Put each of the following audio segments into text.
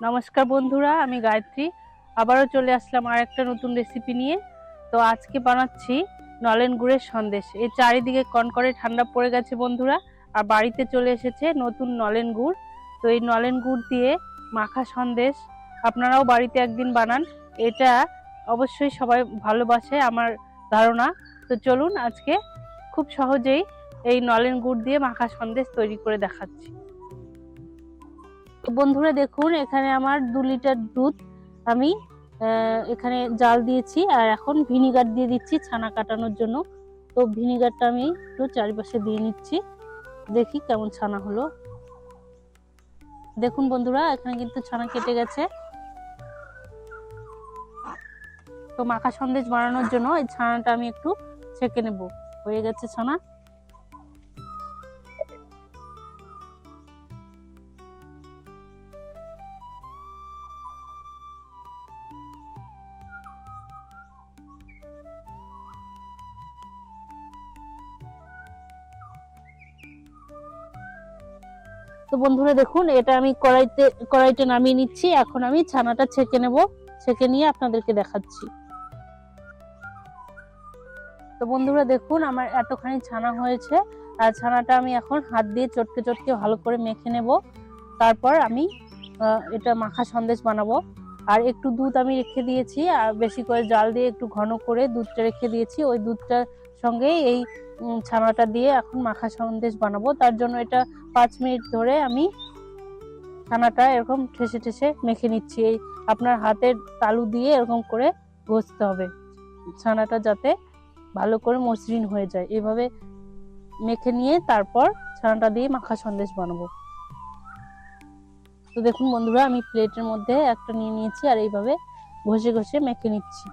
নমস্কার বন্ধুরা, আমি গায়ত্রী আবারও চলে আসলাম আর একটা নতুন রেসিপি নিয়ে। তো আজকে বানাচ্ছি নলেন গুড়ের সন্দেশ। এই চারিদিকে কনকনে ঠান্ডা পড়ে গেছে বন্ধুরা, আর বাড়িতে চলে এসেছে নতুন নলেন গুড়। তো এই নলেন গুড় দিয়ে মাখা সন্দেশ আপনারাও বাড়িতে একদিন বানান, এটা অবশ্যই সবাই ভালোবাসে আমার ধারণা। তো চলুন আজকে খুব সহজেই এই নলেন গুড় দিয়ে মাখা সন্দেশ তৈরি করে দেখাচ্ছি। তো বন্ধুরা দেখুন, এখানে আমার 2 লিটার দুধ আমি এখানে জাল দিয়েছি, আর এখন ভিনিগার দিয়ে দিচ্ছি ছানা কাটানোর জন্য। তো ভিনিগারটা আমি একটু চারিপাশে দিয়ে নিচ্ছি, দেখি কেমন ছানা হলো। দেখুন বন্ধুরা, এখানে কিন্তু ছানা কেটে গেছে। তো মাখা সন্দেশ বানানোর জন্য এই ছানাটা আমি একটু ছেঁকে নেব। হয়ে গেছে ছানা। তো বন্ধুরা দেখুন, এটা আমি কড়াইতে নামিয়ে নিচ্ছি। এখন আমি ছানাটা ছেঁকে নেব, ছেঁকে নিয়ে আপনাদেরকে দেখাচ্ছি। তো বন্ধুরা দেখুন, আমার এতখানি ছানা হয়েছে, আর ছানাটা আমি এখন হাত দিয়ে চটকে চটকে ভালো করে মেখে নেব। তারপর আমি এটা মাখা সন্দেশ বানাবো। আর একটু দুধ আমি রেখে দিয়েছি, আর বেশি করে জাল দিয়ে একটু ঘন করে দুধটা রেখে দিয়েছি। ওই দুধটার সঙ্গে এই ছানাটা দিয়ে এখন মাখা সন্দেশ বানাবো। তার জন্য এটা 5 মিনিট ধরে আমি ছানাটা এরকম ঠেসে ঠেসে মেখে নিচ্ছি। এই আপনার হাতের তালু দিয়ে এরকম করে ঘষতে হবে ছানাটা, যাতে ভালো করে মসৃণ হয়ে যায়। এভাবে মেখে নিয়ে তারপর ছানাটা দিয়ে মাখা সন্দেশ বানাবো। তো দেখুন বন্ধুরা, আমি প্লেটের মধ্যে একটা নিয়ে নিয়েছি, আর এইভাবে ঘষে ঘষে মেখে নিচ্ছি।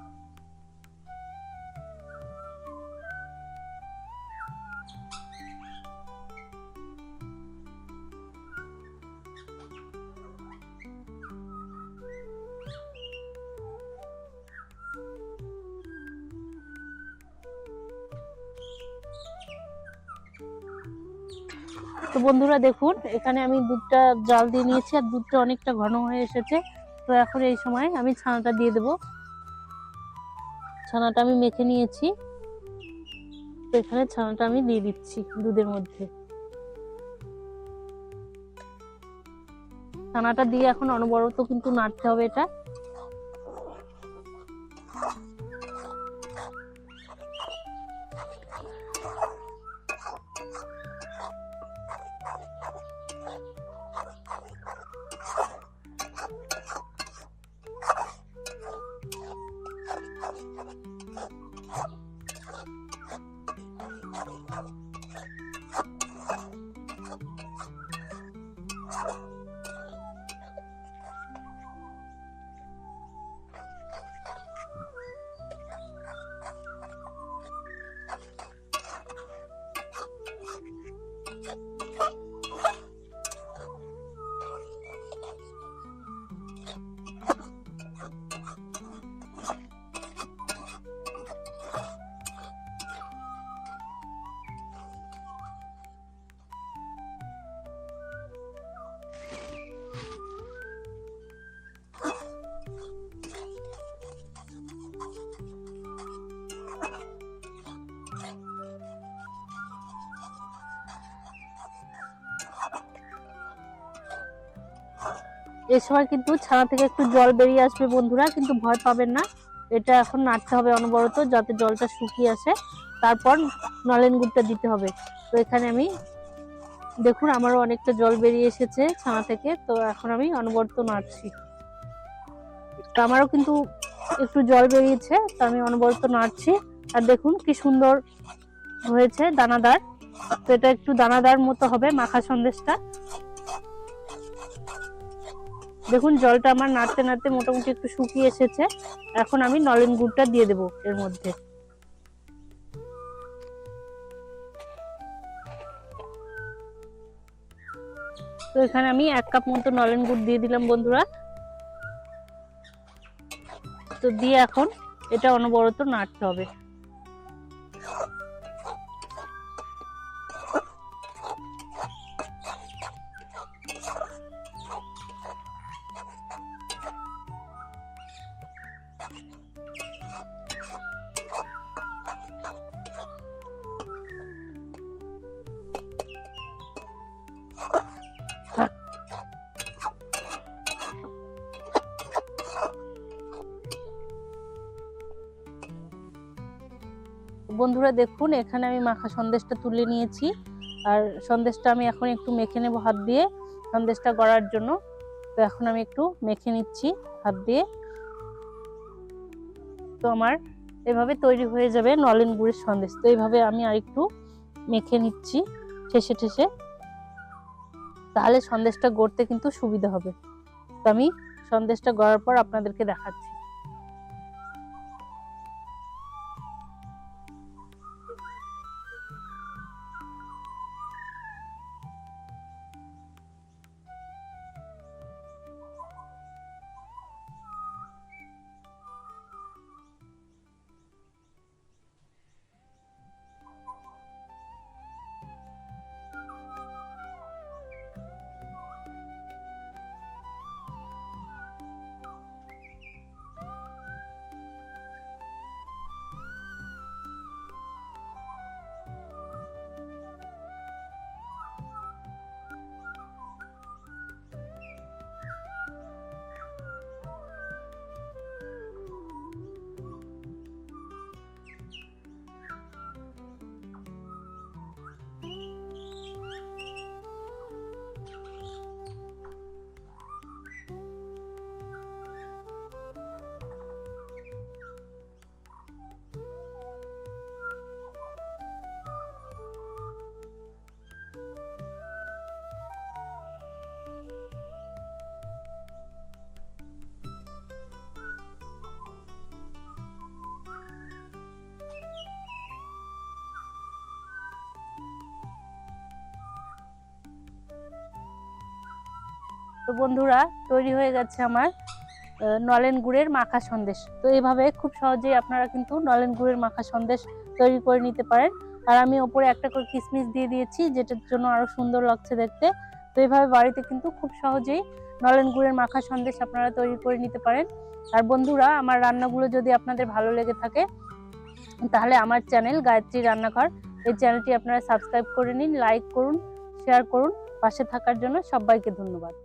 তো বন্ধুরা দেখুন, এখানে আমি দুধটা জাল দিয়ে নিয়েছি, আর দুধটা অনেকটা ঘন হয়ে এসেছে। তো এখন এই সময় আমি ছানাটা দিয়ে দেব। ছানাটা আমি মেখে নিয়েছি, তো এখানে ছানাটা আমি দিয়ে দিচ্ছি দুধের মধ্যে। ছানাটা দিয়ে এখন অনবরত কিন্তু নাড়তে হবে এটা। এই সময় কিন্তু ছানা থেকে একটু জল বেরিয়ে আসবে বন্ধুরা, কিন্তু ভয় পাবেন না। এটা এখন নাড়তে হবে অনবরত, যাতে জলটা শুকিয়ে আসে। তারপর নলেন গুড়টা দিতে হবে। তো এখানে আমি দেখুন, আমারও অনেকটা জল বেরিয়ে এসেছে ছানা থেকে। তো এখন আমি অনবরত নাড়ছি। তো আমারও কিন্তু একটু জল বেরিয়েছে, তো আমি অনবরত নাড়ছি। আর দেখুন কি সুন্দর হয়েছে, দানাদার। তো এটা একটু দানাদার মতো হবে মাখা সন্দেশটা। দেখুন, জলটা আমার নাড়তে নাড়তে মোটামুটি একটু শুকিয়ে এসেছে। এখন আমি নলেন গুড়টা দিয়ে দেবো এর মধ্যে। তো এখানে আমি 1 কাপ মতো নলেন গুড় দিয়ে দিলাম বন্ধুরা। তো দিয়ে এখন এটা অনবরত নাড়তে হবে। বন্ধুরা দেখুন, এখানে আমি মাখা সন্দেশটা তুলে নিয়েছি। আর সন্দেশটা আমি এখন একটু মেখে নেব হাত দিয়ে সন্দেশটা গড়ার জন্য। তো এখন আমি একটু মেখে নিচ্ছি হাত দিয়ে। তো আমার এভাবে তৈরি হয়ে যাবে নলেন গুড়ের সন্দেশ। তো এইভাবে আমি আরেকটু মেখে নিচ্ছি ঠেসে ঠেসে, তাহলে সন্দেশটা গড়তে কিন্তু সুবিধা হবে। তো আমি সন্দেশটা গড়ার পর আপনাদেরকে দেখাচ্ছি। তো বন্ধুরা, তৈরি হয়ে গেছে আমার নলেন গুড়ের মাখা সন্দেশ। তো এইভাবে খুব সহজেই আপনারা কিন্তু নলেন গুড়ের মাখা সন্দেশ তৈরি করে নিতে পারেন। আর আমি ওপরে একটা করে কিশমিশ দিয়ে দিয়েছি, যেটার জন্য আরো সুন্দর লাগছে দেখতে। তো এইভাবে বাড়িতে কিন্তু খুব সহজেই নলেন গুড়ের মাখা সন্দেশ আপনারা তৈরি করে নিতে পারেন। আর বন্ধুরা, আমার রান্নাগুলো যদি আপনাদের ভালো লেগে থাকে তাহলে আমার চ্যানেল গায়ত্রী রান্নাঘর, এই চ্যানেলটি আপনারা সাবস্ক্রাইব করে নিন, লাইক করুন, শেয়ার করুন। পাশে থাকার জন্য সবাইকে ধন্যবাদ।